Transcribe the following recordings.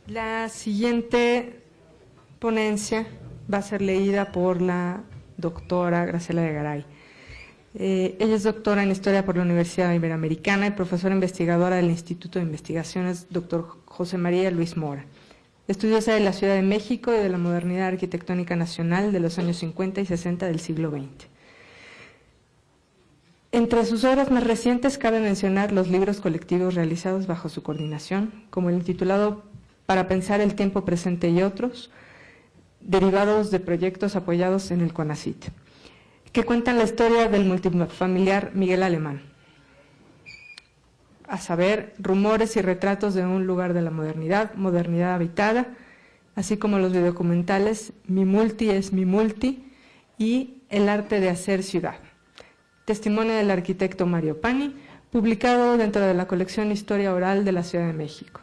La siguiente ponencia va a ser leída por la doctora Graciela de Garay. Ella es doctora en Historia por la Universidad Iberoamericana y profesora investigadora del Instituto de Investigaciones Dr. José María Luis Mora. Estudiosa de la Ciudad de México y de la modernidad arquitectónica nacional de los años 50 y 60 del siglo XX. Entre sus obras más recientes cabe mencionar los libros colectivos realizados bajo su coordinación, como el intitulado Para pensar el tiempo presente y otros, derivados de proyectos apoyados en el CONACYT, que cuentan la historia del multifamiliar Miguel Alemán, a saber, rumores y retratos de un lugar de la modernidad, modernidad habitada, así como los videodocumentales Mi Multi es mi Multi y El arte de hacer ciudad. Testimonio del arquitecto Mario Pani, publicado dentro de la colección Historia Oral de la Ciudad de México.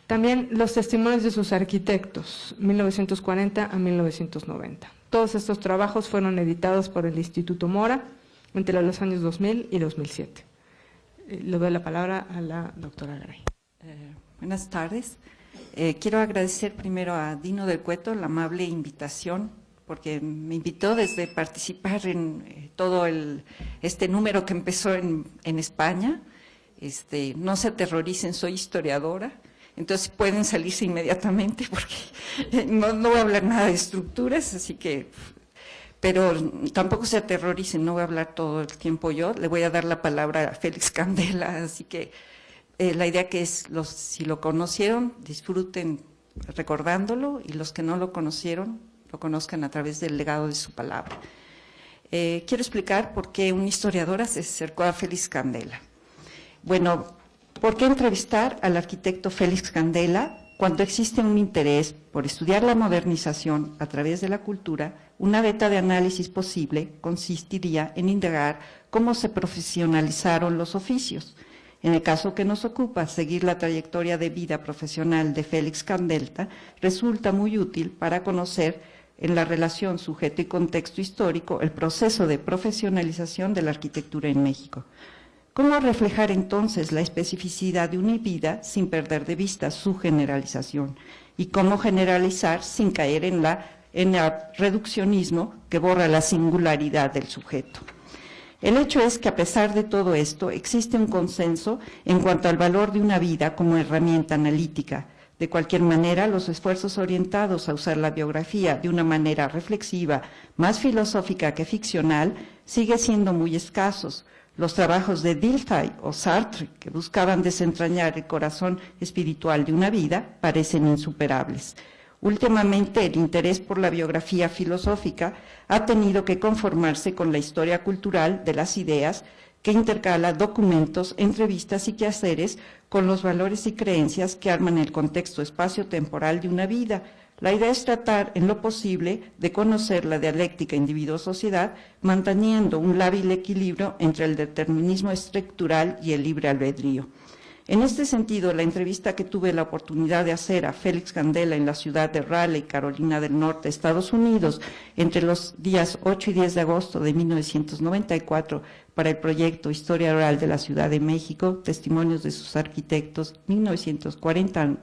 También los testimonios de sus arquitectos, 1940 a 1990. Todos estos trabajos fueron editados por el Instituto Mora entre los años 2000 y 2007. Le doy la palabra a la doctora Garay. Buenas tardes. Quiero agradecer primero a Dino del Cueto la amable invitación, porque me invitó desde participar en todo este número que empezó en España. No se aterroricen, soy historiadora, entonces pueden salirse inmediatamente porque no voy a hablar nada de estructuras, así que… Pero tampoco se aterroricen, no voy a hablar todo el tiempo yo, le voy a dar la palabra a Félix Candela, así que la idea que es, si lo conocieron, disfruten recordándolo, y los que no lo conocieron, lo conozcan a través del legado de su palabra. Quiero explicar por qué una historiadora se acercó a Félix Candela. Bueno, ¿por qué entrevistar al arquitecto Félix Candela? Cuando existe un interés por estudiar la modernización a través de la cultura, una beta de análisis posible consistiría en indagar cómo se profesionalizaron los oficios. En el caso que nos ocupa, seguir la trayectoria de vida profesional de Félix Candela resulta muy útil para conocer en la relación sujeto y contexto histórico el proceso de profesionalización de la arquitectura en México. ¿Cómo reflejar entonces la especificidad de una vida sin perder de vista su generalización? ¿Y cómo generalizar sin caer en el reduccionismo que borra la singularidad del sujeto? El hecho es que a pesar de todo esto, existe un consenso en cuanto al valor de una vida como herramienta analítica. De cualquier manera, los esfuerzos orientados a usar la biografía de una manera reflexiva, más filosófica que ficcional, siguen siendo muy escasos. Los trabajos de Dilthey o Sartre, que buscaban desentrañar el corazón espiritual de una vida, parecen insuperables. Últimamente, el interés por la biografía filosófica ha tenido que conformarse con la historia cultural de las ideas, que intercala documentos, entrevistas y quehaceres con los valores y creencias que arman el contexto espacio-temporal de una vida. La idea es tratar, en lo posible, de conocer la dialéctica individuo-sociedad, manteniendo un lábil equilibrio entre el determinismo estructural y el libre albedrío. En este sentido, la entrevista que tuve la oportunidad de hacer a Félix Candela en la ciudad de Raleigh, Carolina del Norte, Estados Unidos, entre los días 8 y 10 de agosto de 1994, para el proyecto Historia Oral de la Ciudad de México, Testimonios de sus Arquitectos, 1940-90,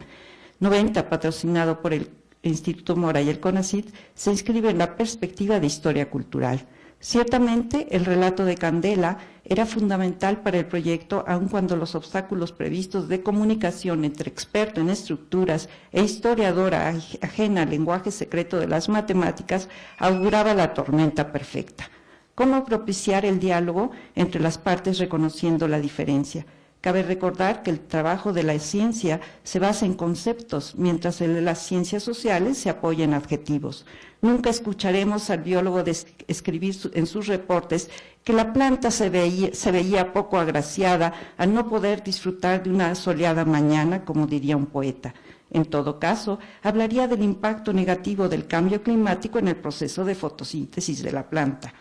patrocinado por el Instituto Mora y el CONACYT, se inscribe en la perspectiva de historia cultural. Ciertamente, el relato de Candela era fundamental para el proyecto, aun cuando los obstáculos previstos de comunicación entre experto en estructuras e historiadora ajena al lenguaje secreto de las matemáticas auguraba la tormenta perfecta. ¿Cómo propiciar el diálogo entre las partes reconociendo la diferencia? Cabe recordar que el trabajo de la ciencia se basa en conceptos, mientras el de las ciencias sociales se apoya en adjetivos. Nunca escucharemos al biólogo escribir en sus reportes que la planta se veía poco agraciada al no poder disfrutar de una soleada mañana, como diría un poeta. En todo caso, hablaría del impacto negativo del cambio climático en el proceso de fotosíntesis de la planta.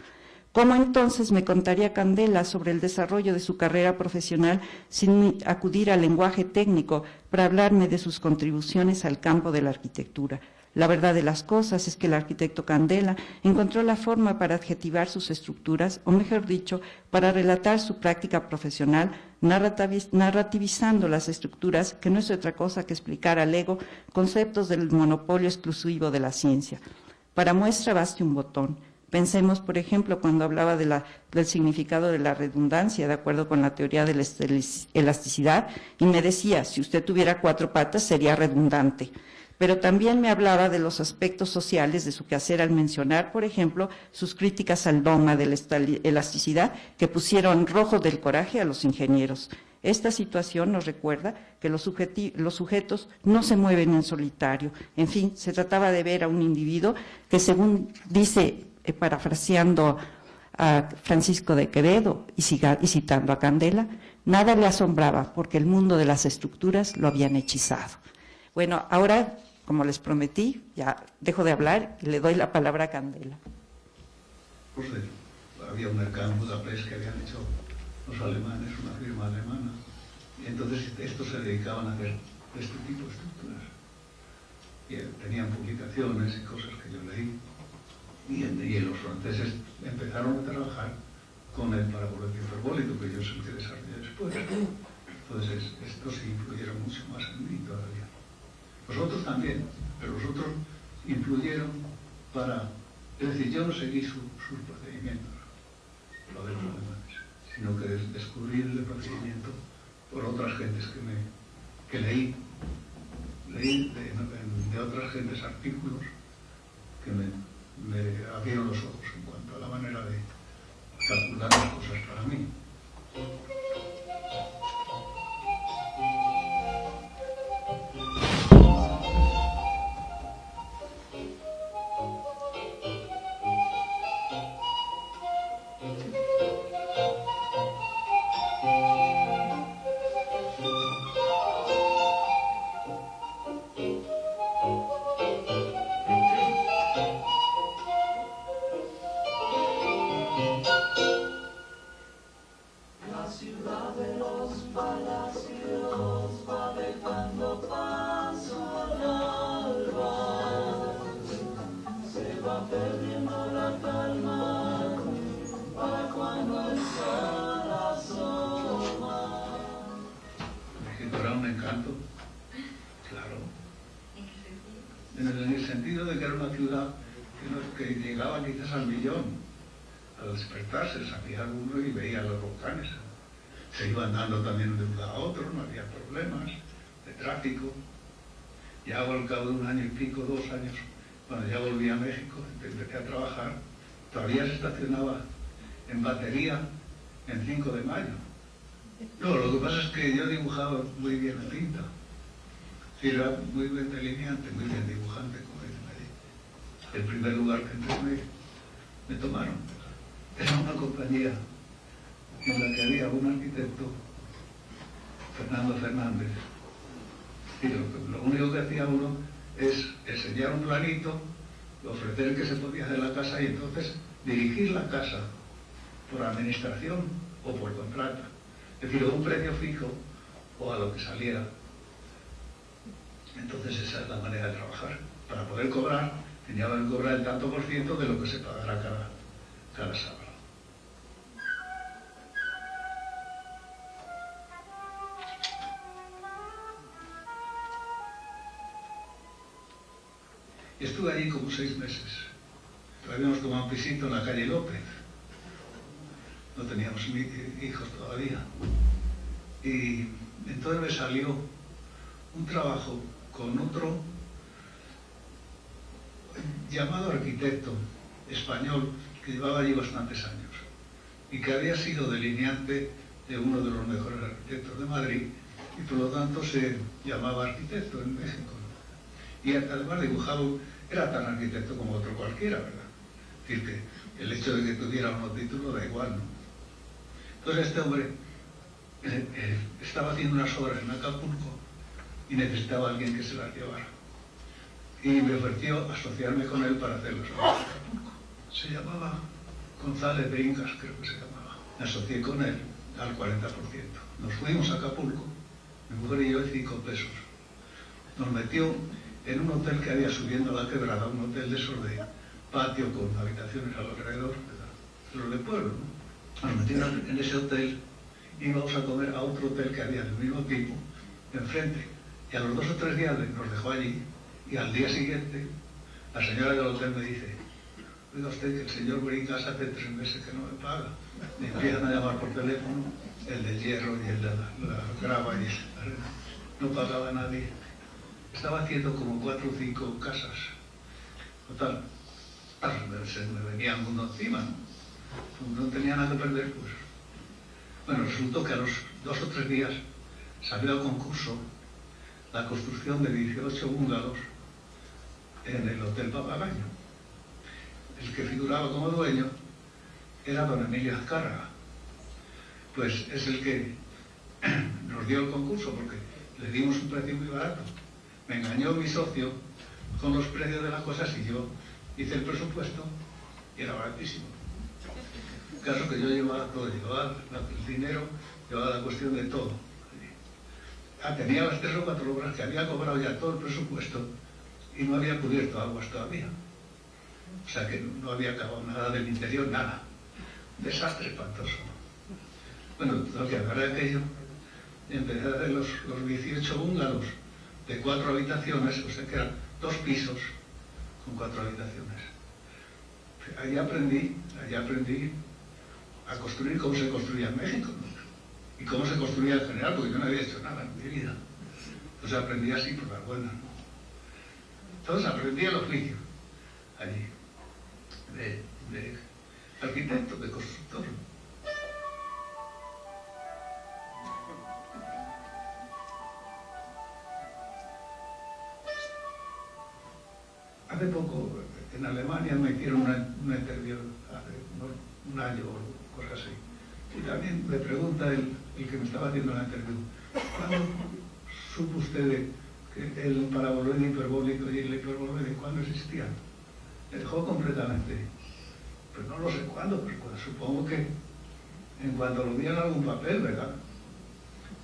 ¿Cómo entonces me contaría Candela sobre el desarrollo de su carrera profesional sin acudir al lenguaje técnico para hablarme de sus contribuciones al campo de la arquitectura? La verdad de las cosas es que el arquitecto Candela encontró la forma para adjetivar sus estructuras, o mejor dicho, para relatar su práctica profesional narrativizando las estructuras, que no es otra cosa que explicar al ego conceptos del monopolio exclusivo de la ciencia. Para muestra baste un botón. Pensemos, por ejemplo, cuando hablaba del significado de la redundancia, de acuerdo con la teoría de la elasticidad, y me decía, si usted tuviera 4 patas sería redundante. Pero también me hablaba de los aspectos sociales de su quehacer al mencionar, por ejemplo, sus críticas al dogma de la elasticidad que pusieron rojo del coraje a los ingenieros. Esta situación nos recuerda que los sujetos no se mueven en solitario. En fin, se trataba de ver a un individuo que, según dice, parafraseando a Francisco de Quevedo y citando a Candela, nada le asombraba porque el mundo de las estructuras lo habían hechizado. Bueno, ahora, como les prometí, ya dejo de hablar y le doy la palabra a Candela. Pues había un mercado en Budapest que habían hecho los alemanes, una firma alemana, y entonces estos se dedicaban a hacer este tipo de estructuras. Y tenían publicaciones y cosas que yo leí, y los franceses empezaron a trabajar con el parabólico hiperbólico, que yo es el que desarrollé después. Entonces estos influyeron mucho más en mí todavía. Los otros también, pero los otros influyeron para... Es decir, yo no seguí sus procedimientos, lo de los alemanes, sino que descubrí el procedimiento por otras gentes que leí de otras gentes artículos que me abrieron los ojos en cuanto a la manera de calcular las cosas para mí. Se iban dando también de un lado a otro, no había problemas de tráfico. Ya al cabo de 1 año y pico, 2 años, cuando ya volví a México, empecé a trabajar, todavía se estacionaba en batería en 5 de mayo. No, lo que pasa es que yo dibujaba muy bien la tinta. Sí, era muy buen delineante, muy bien dibujante, como dicen allí. El primer lugar que entré me tomaron. Era una compañía en la que había un arquitecto, Fernando Fernández, y lo único que hacía uno es enseñar un planito, ofrecer que se podía hacer la casa y entonces dirigir la casa por administración o por contrata, es decir, a un precio fijo o a lo que saliera. Entonces esa es la manera de trabajar. Para poder cobrar, tenía que cobrar el tanto por ciento de lo que se pagara cada sábado. Y estuve allí como 6 meses. Habíamos tomado un pisito en la calle López. No teníamos hijos todavía. Y entonces me salió un trabajo con otro llamado arquitecto español que llevaba allí bastantes años y que había sido delineante de uno de los mejores arquitectos de Madrid y por lo tanto se llamaba arquitecto en México. Y además dibujado, era tan arquitecto como otro cualquiera, ¿verdad? Es decir, que el hecho de que tuviera unos títulos da igual, ¿no? Entonces este hombre estaba haciendo unas obras en Acapulco y necesitaba a alguien que se las llevara. Y me ofreció asociarme con él para hacer las obras en Acapulco. Se llamaba González de Incas, creo que se llamaba. Me asocié con él al 40%. Nos fuimos a Acapulco, mi mujer y yo, y 5 pesos. Nos metió en un hotel que había subiendo a la quebrada, un hotel de esos de patio con habitaciones alrededor, pero de pueblo, ¿no? Nos metieron en ese hotel íbamos a comer a otro hotel que había del mismo tipo, enfrente. Y a los 2 o 3 días nos dejó allí, y al día siguiente la señora del hotel me dice: oiga usted, que el señor Brincas hace 3 meses que no me paga. Me empiezan a llamar por teléfono, el del hierro y el de la grava y la arena. No pagaba nadie. Estaba haciendo como 4 o 5 casas. Total, se me venía el mundo encima, ¿no? Como no tenía nada que perder, pues. Bueno, resultó que a los 2 o 3 días salió al concurso la construcción de 18 bungalows en el Hotel Papagayo. El que figuraba como dueño era don Emilio Azcárraga. Pues es el que nos dio el concurso, porque le dimos un precio muy barato. Me engañó mi socio con los precios de las cosas y yo hice el presupuesto y era baratísimo. El caso que yo llevaba todo, llevaba el dinero, llevaba la cuestión de todo. Tenía las 3 o 4 obras que había cobrado ya todo el presupuesto y no había cubierto aguas todavía. O sea que no había acabado nada del interior, nada. Un desastre espantoso. Bueno, lo que agarré aquello, empecé a hacer los 18 bungalows de 4 habitaciones, o sea que eran 2 pisos con 4 habitaciones. Allí aprendí a construir como se construía en México, ¿no? Y cómo se construía en general, porque yo no había hecho nada en mi vida. Entonces aprendí así por las buenas, ¿no? Entonces aprendí el oficio allí, de arquitecto, de constructor. Hace poco en Alemania me hicieron una interview, hace un año o cosas así. Y también me pregunta el que me estaba haciendo la interview: ¿cuándo supo usted que el paraboloide hiperbólico y el hiperboloide cuándo existían? Me dejó completamente. Pues no lo sé cuándo, pero supongo que en cuanto lo vi en algún papel, ¿verdad?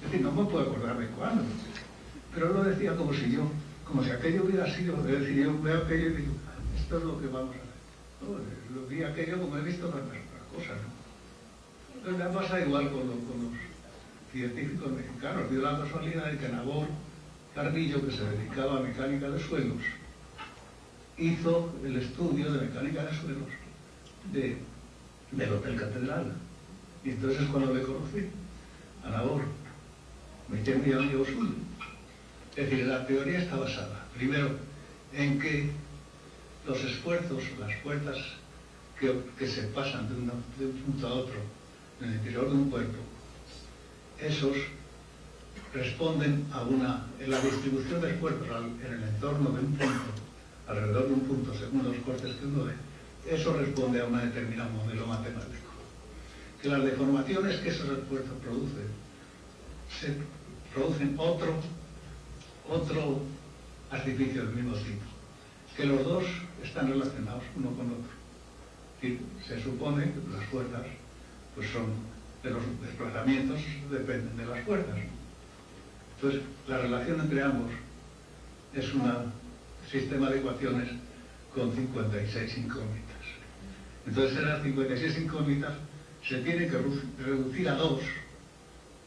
Es decir, no me puedo acordar de cuándo. Pero él lo decía como si aquello hubiera sido, es decir, yo veo aquello y digo, esto es lo que vamos a hacer. ¿No? Lo vi aquello como he visto las cosas, ¿no? Entonces me pasa igual con los científicos mexicanos. Dio la casualidad de que Nabor Carrillo, que se dedicaba a mecánica de suelos, hizo el estudio de mecánica de suelos del Hotel Catedral. Y entonces es cuando le conocí a Nabor. Me hice muy amigo suyo. Es decir, la teoría está basada, primero, en que los esfuerzos, las fuerzas que se pasan de un punto a otro en el interior de un cuerpo, esos responden en la distribución de esfuerzos en el entorno de un punto, alrededor de un punto, según los cortes que uno ve, eso responde a un determinado modelo matemático. Que las deformaciones que esos esfuerzos producen otro artificio del mismo tipo, que los dos están relacionados uno con otro. Y se supone que las fuerzas pues son de los desplazamientos, dependen de las fuerzas. Entonces, la relación entre ambos es un sistema de ecuaciones con 56 incógnitas. Entonces, esas 56 incógnitas se tienen que reducir a 2,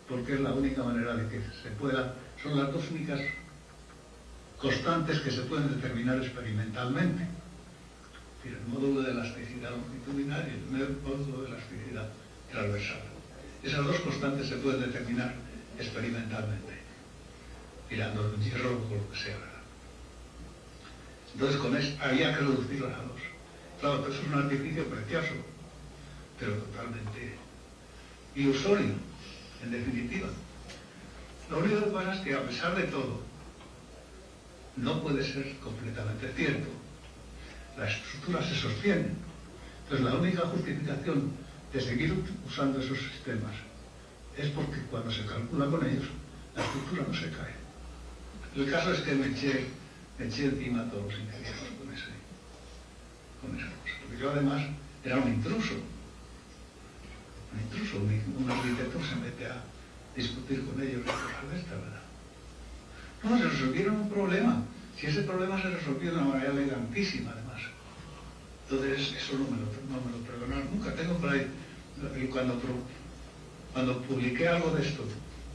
porque es la única manera de que se pueda, son las 2 únicas constantes que se pueden determinar experimentalmente. Es decir, el módulo de elasticidad longitudinal y el módulo de elasticidad transversal. Esas 2 constantes se pueden determinar experimentalmente, tirando de un hierro o lo que sea, ¿verdad? Entonces, había que reducirlas a 2. Claro, eso es un artificio precioso, pero totalmente ilusorio, en definitiva. Lo único que pasa es que, a pesar de todo, no puede ser completamente cierto. Las estructuras se sostienen. Entonces, la única justificación de seguir usando esos sistemas es porque cuando se calcula con ellos, la estructura no se cae. El caso es que me eché encima a todos los ingenieros con esa cosa. Porque yo además era un intruso. Un arquitecto se mete a discutir con ellos de cosas de esta, ¿verdad? No, se resolvieron un problema. Si ese problema se resolvió de una manera elegantísima, además. Entonces, eso no me lo perdonaron nunca. Tengo por ahí, cuando Cuando publiqué algo de esto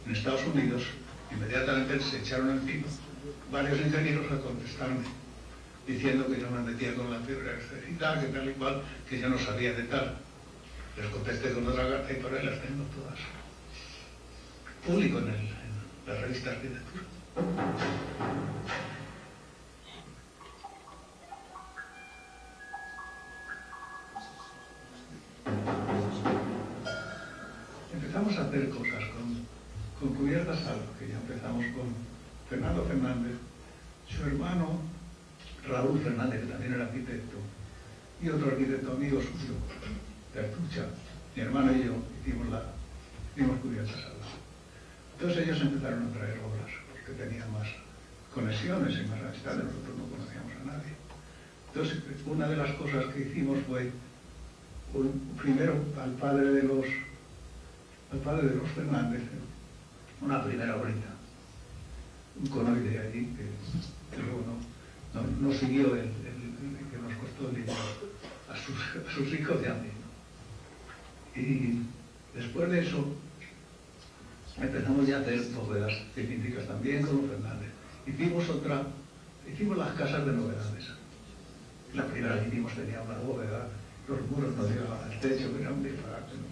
en Estados Unidos, inmediatamente se echaron encima varios ingenieros a contestarme, diciendo que yo me metía con la fibra de electricidad, que tal y cual, que yo no sabía de tal. Les contesté con otra carta y por ahí las tengo todas. Público en la revista Arquitectura. Empezamos a hacer cosas con cubiertas algo, que ya empezamos con Fernando Fernández, su hermano Raúl Fernández, que también era arquitecto, y otro arquitecto amigo suyo, de Artucha, mi hermano y yo hicimos cubiertas algo. Entonces ellos empezaron a traer obras, porque tenían más conexiones y más amistades, nosotros no conocíamos a nadie. Entonces, una de las cosas que hicimos fue, primero al padre de los Fernández, una primera obrita, un conoide allí, que luego no siguió el que nos costó el dinero a sus hijos y a mí, ¿no? Y después de eso, empezamos ya a hacer bóvedas cilíndricas también con los Fernández. Hicimos las casas de novedades. La primera que hicimos tenía una bóveda, los muros no llegaban al techo, era un disparate, ¿no?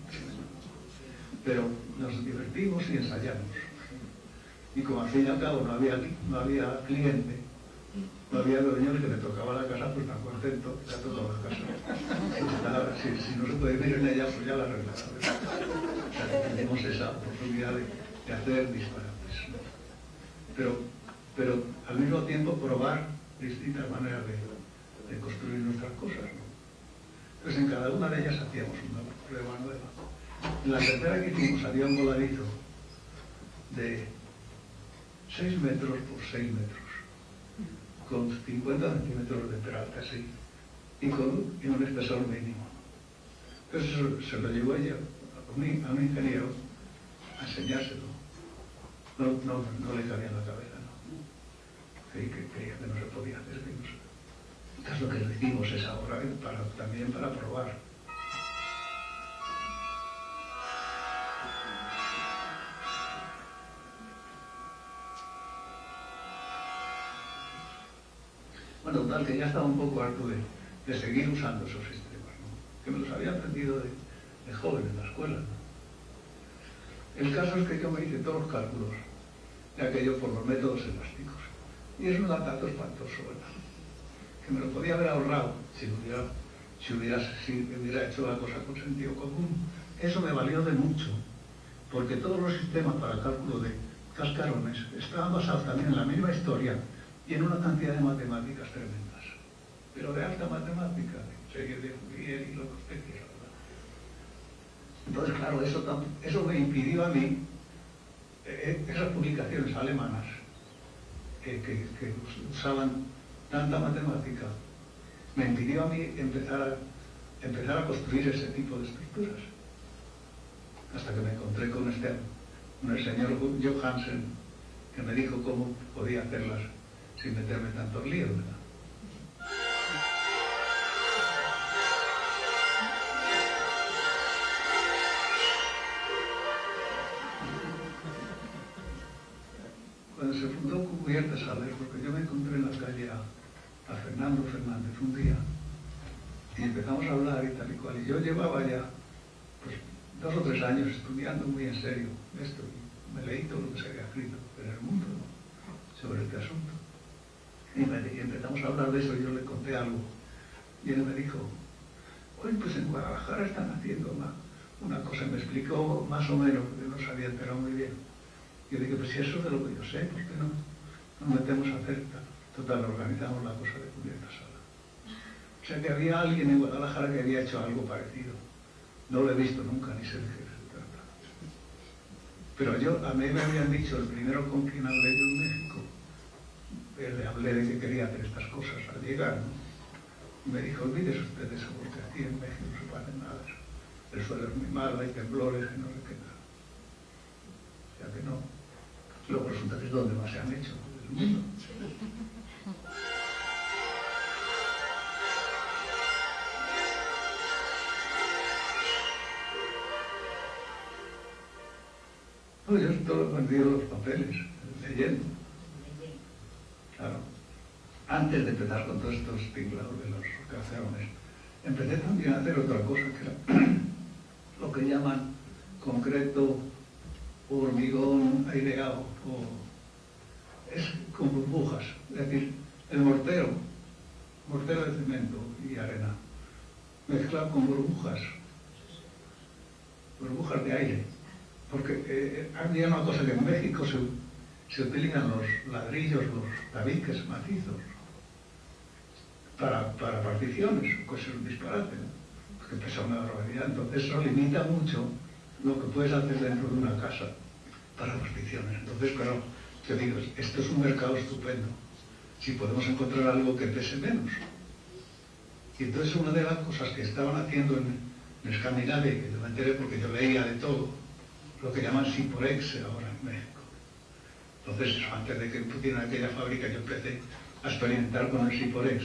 Pero nos divertimos y ensayamos. Y como al fin y al cabo no había cliente, no había dueño que le tocaba la casa, pues tan contento, le ha tocado la casa. Si no se puede vivir en ella, pues ya la arreglará. O sea, tenemos esa oportunidad de hacer disparates, ¿no? Pero al mismo tiempo probar distintas maneras de construir nuestras cosas, ¿no? Pues en cada una de ellas hacíamos una prueba nueva. En la tercera que hicimos había un voladizo de 6 metros por 6 metros, con 50 centímetros de peralta así, y con un espesor mínimo. Entonces eso se lo llevó ella a un ingeniero a enseñárselo. No le cabía en la cabeza, ¿no? Creía que no se podía hacer. Entonces lo que le hicimos es ahora también para probar. Bueno, tal que ya estaba un poco harto de seguir usando esos sistemas, ¿no? Que me los había aprendido de joven en la escuela, ¿no? El caso es que yo me hice todos los cálculos de aquello por los métodos elásticos. Y es un dato espantoso, ¿verdad? Que me lo podía haber ahorrado si hubiera hecho la cosa con sentido común. Eso me valió de mucho, porque todos los sistemas para el cálculo de cascarones estaban basados también en la misma historia y en una cantidad de matemáticas tremendas, pero de alta matemática, de serie de Fourier y lo que usted quiera, ¿verdad? Entonces, claro, eso me impidió a mí, esas publicaciones alemanas que usaban tanta matemática, me impidió a mí empezar a construir ese tipo de estructuras. Hasta que me encontré con el señor Johansen, que me dijo cómo podía hacerlas sin meterme tantos líos, ¿verdad? Cuando se fundó Cubiertas, ¿sabes? Porque yo me encontré en la calle a Fernando Fernández un día y empezamos a hablar y tal y cual. Y yo llevaba ya pues 2 o 3 años estudiando muy en serio esto. Y me leí todo lo que se había escrito en el mundo, ¿no?, sobre este asunto. Y empezamos a hablar de eso y yo le conté algo. Y él me dijo, oye, pues en Guadalajara están haciendo una cosa. Me explicó más o menos, porque no sabía enterado muy bien. Y yo dije, pues si eso es de lo que yo sé, ¿por qué no nos metemos a hacer tal? Total, organizamos la cosa de Cubiertas Sala. O sea que había alguien en Guadalajara que había hecho algo parecido. No lo he visto nunca, ni sé de qué se trata. Pero a mí me habían dicho, el primero con quien hablé yo en México, le hablé de que quería hacer estas cosas al llegar, ¿no? Y me dijo, olvídese usted de eso, porque aquí en México no se puede hacer nada. El suelo es muy malo, hay temblores y no sé qué nada. O sea que no. Luego resulta que es donde más se han hecho del mundo. No, yo todo he vendido los papeles, leyendo. Claro. Antes de empezar con todos estos tinglados de los caserones, empecé también a hacer otra cosa, que era lo que llaman concreto, hormigón aireado, es con burbujas, es decir, el mortero de cemento y arena, mezclado con burbujas de aire, porque había una cosa que en México se utilizan los ladrillos, los tabiques macizos, para particiones, que es un disparate, ¿no? Porque pesa una barbaridad. Entonces eso limita mucho lo que puedes hacer dentro de una casa para particiones. Entonces, claro, te digo, esto es un mercado estupendo, si podemos encontrar algo que pese menos. Y entonces una de las cosas que estaban haciendo en Escandinavia, que yo me enteré porque yo leía de todo, lo que llaman Siporex ahora en México. Entonces, antes de que pusieran aquella fábrica, yo empecé a experimentar con el Siporex.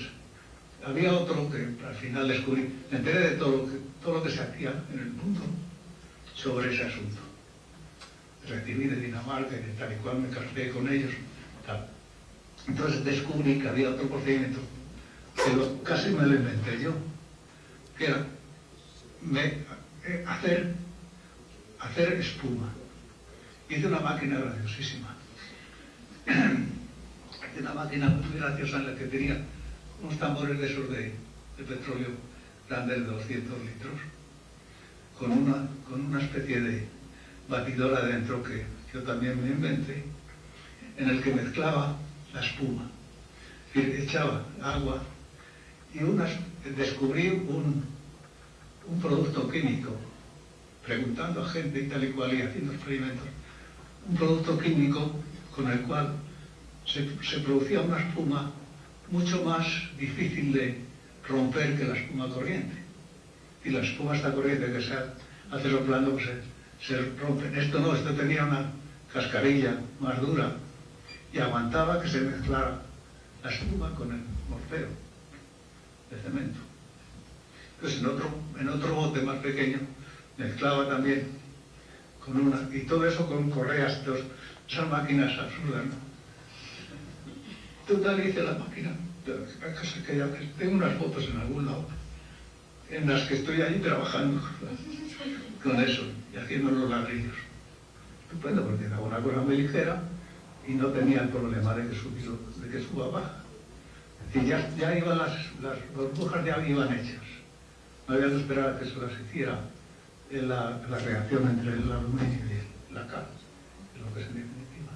Había otro que al final descubrí, me enteré de todo lo que se hacía en el mundo sobre ese asunto. Recibí de Dinamarca y de tal y cual, me casé con ellos, tal. Entonces descubrí que había otro procedimiento, que casi me lo inventé yo, que era hacer espuma. Hice una máquina graciosísima. Hice una máquina muy graciosa en la que tenía unos tambores de esos de petróleo grandes de 200 litros, con una especie de batidora dentro que yo también me inventé, en el que mezclaba la espuma. Es decir, echaba agua y descubrí un producto químico, preguntando a gente y tal y cual y haciendo experimentos, un producto químico con el cual se producía una espuma mucho más difícil de romper que la espuma corriente. Y la espuma esta corriente que se hace soplando pues se rompe. Esto no, esto tenía una cascarilla más dura y aguantaba que se mezclara la espuma con el mortero de cemento. Entonces en otro bote más pequeño mezclaba también y todo eso con correas, esas máquinas absurdas, ¿no? Total, hice la máquina, que ya tengo unas fotos en algún lado, en las que estoy allí trabajando con eso y haciendo los ladrillos. Estupendo, porque era una cosa muy ligera y no tenía el problema de que suba baja. Es decir, ya iban las burbujas ya iban hechas. No había que esperar a que se las hiciera la reacción entre el aluminio y la cal, es lo que es en definitiva.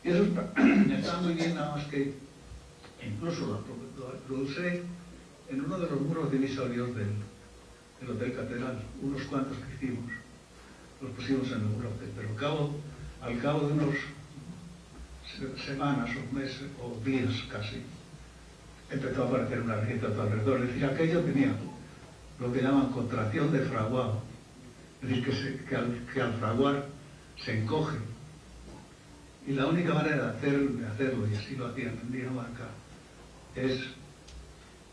Y eso está muy bien, nada más que incluso lo usé en uno de los muros divisorios del Hotel Catedral, unos cuantos que hicimos, los pusimos en el brote, pero al cabo de unos semanas o meses o días casi, empezó a aparecer una grieta a tu alrededor. Es decir, aquello tenía lo que llaman contracción de fraguado, es decir, que al fraguar se encoge. Y la única manera de hacerlo, y así lo hacían en Dinamarca, es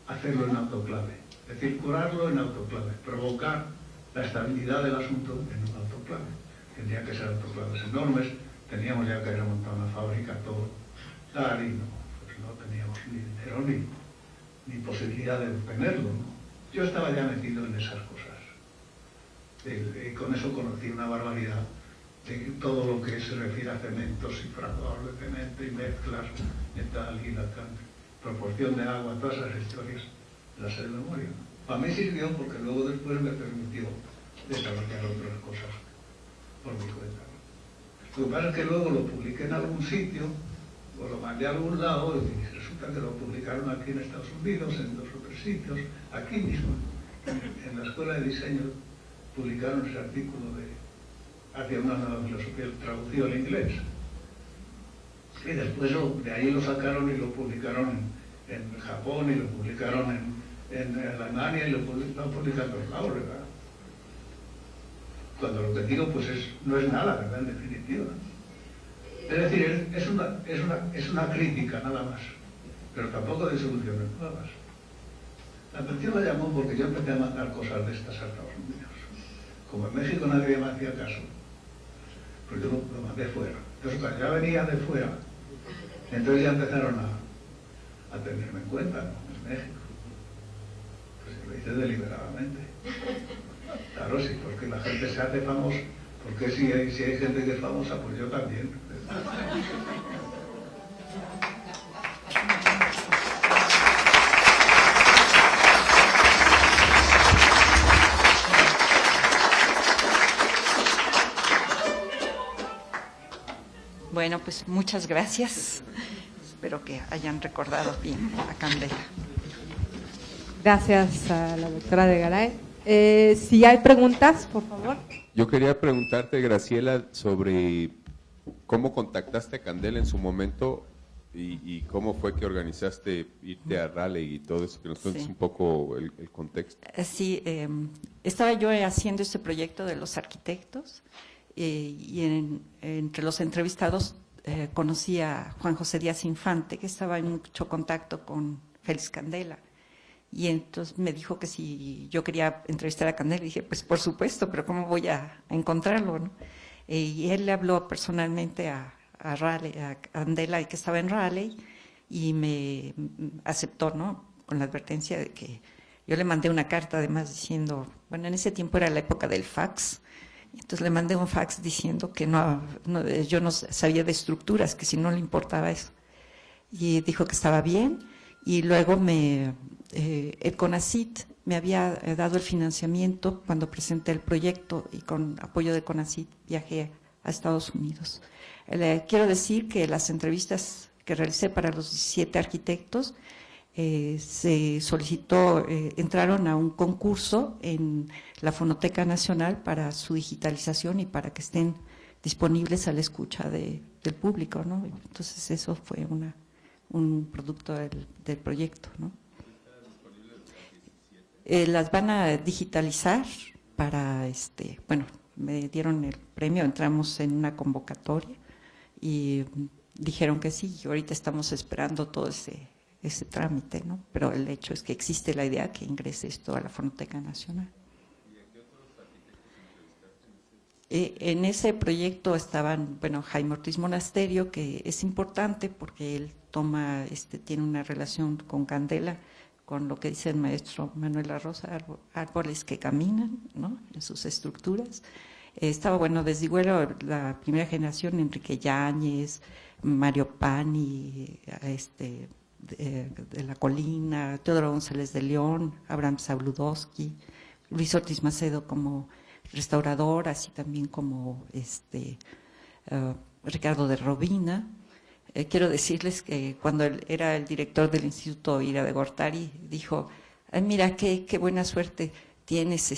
hacerlo en autoclave. Es decir, curarlo en autoclave, provocar la estabilidad del asunto en un autoclave. Tendría que ser autoclaves enormes, teníamos ya que haber montado una fábrica, todo tal, y no teníamos ni dinero ni posibilidad de obtenerlo, ¿no? Yo estaba ya metido en esas cosas. Y con eso conocí una barbaridad de todo lo que se refiere a cementos y fraguados de cemento y mezclas, metal y la proporción de agua, todas esas historias las sé de memoria. Para mí sirvió porque luego después me permitió desarrollar otras cosas por mi cuenta. Lo que pasa es que luego lo publiqué en algún sitio, o lo mandé a algún lado, y resulta que lo publicaron aquí en Estados Unidos, en 2 o 3 sitios, aquí mismo, en la Escuela de Diseño, publicaron ese artículo hacia una nueva filosofía, traducido al inglés. Y después de ahí lo sacaron y lo publicaron en Japón, y lo publicaron en Alemania, y lo publican en todos lados, ¿verdad? Cuando lo que digo, pues no es nada, ¿verdad? En definitiva. Es decir, es una crítica, nada más, pero tampoco de soluciones nuevas. La atención la llamó porque yo empecé a mandar cosas de estas a Estados Unidos. Como en México nadie me hacía caso, pues yo lo mandé fuera. Entonces cuando ya venía de fuera, entonces ya empezaron a tenerme en cuenta, ¿no? En México. Pues lo hice deliberadamente. Claro, sí, porque la gente se hace famosa. Porque si hay gente que es famosa, pues yo también. Bueno, pues muchas gracias. Espero que hayan recordado bien a Candela. Gracias a la doctora de Garay. Si hay preguntas, por favor. Yo quería preguntarte, Graciela, sobre cómo contactaste a Candela en su momento y cómo fue que organizaste irte a Raleigh y todo eso, que nos cuentes un poco el contexto. Sí, estaba yo haciendo este proyecto de los arquitectos y entre los entrevistados conocí a Juan José Díaz Infante, que estaba en mucho contacto con Félix Candela. Y entonces me dijo que si yo quería entrevistar a Candela, y dije, pues por supuesto, pero ¿cómo voy a encontrarlo, no? Y él le habló personalmente a Raleigh, a Candela, que estaba en Raleigh, y me aceptó, ¿no? Con la advertencia de que yo le mandé una carta, además diciendo, bueno, en ese tiempo era la época del fax, entonces le mandé un fax diciendo que yo no sabía de estructuras, que si no le importaba eso. Y dijo que estaba bien, y luego el CONACYT me había dado el financiamiento cuando presenté el proyecto, y con apoyo de CONACYT viajé a Estados Unidos. Quiero decir que las entrevistas que realicé para los 17 arquitectos se solicitó, entraron a un concurso en la Fonoteca Nacional para su digitalización y para que estén disponibles a la escucha del público, ¿no? Entonces eso fue un producto del proyecto, ¿no? Las van a digitalizar para, bueno, me dieron el premio, entramos en una convocatoria y dijeron que sí, y ahorita estamos esperando todo ese trámite, ¿no? Pero el hecho es que existe la idea que ingrese esto a la Fonoteca Nacional. En ese proyecto estaban, bueno, Jaime Ortiz Monasterio, que es importante porque él tiene una relación con Candela, con lo que dice el maestro Manuel Arroza, árboles que caminan, ¿no? En sus estructuras. Estaba, bueno, desde igual la primera generación, Enrique Yáñez, Mario Pani, de la Colina, Teodoro González de León, Abraham Sabludowski, Luis Ortiz Macedo como restaurador, así también como Ricardo de Robina. Quiero decirles que cuando él era el director del Instituto Ira de Gortari, dijo, ay, mira, qué buena suerte tienes,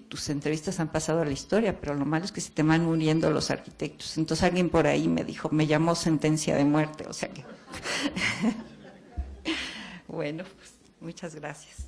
tus entrevistas han pasado a la historia, pero lo malo es que se te van muriendo los arquitectos. Entonces alguien por ahí me dijo, me llamó sentencia de muerte, o sea que… Bueno, pues muchas gracias.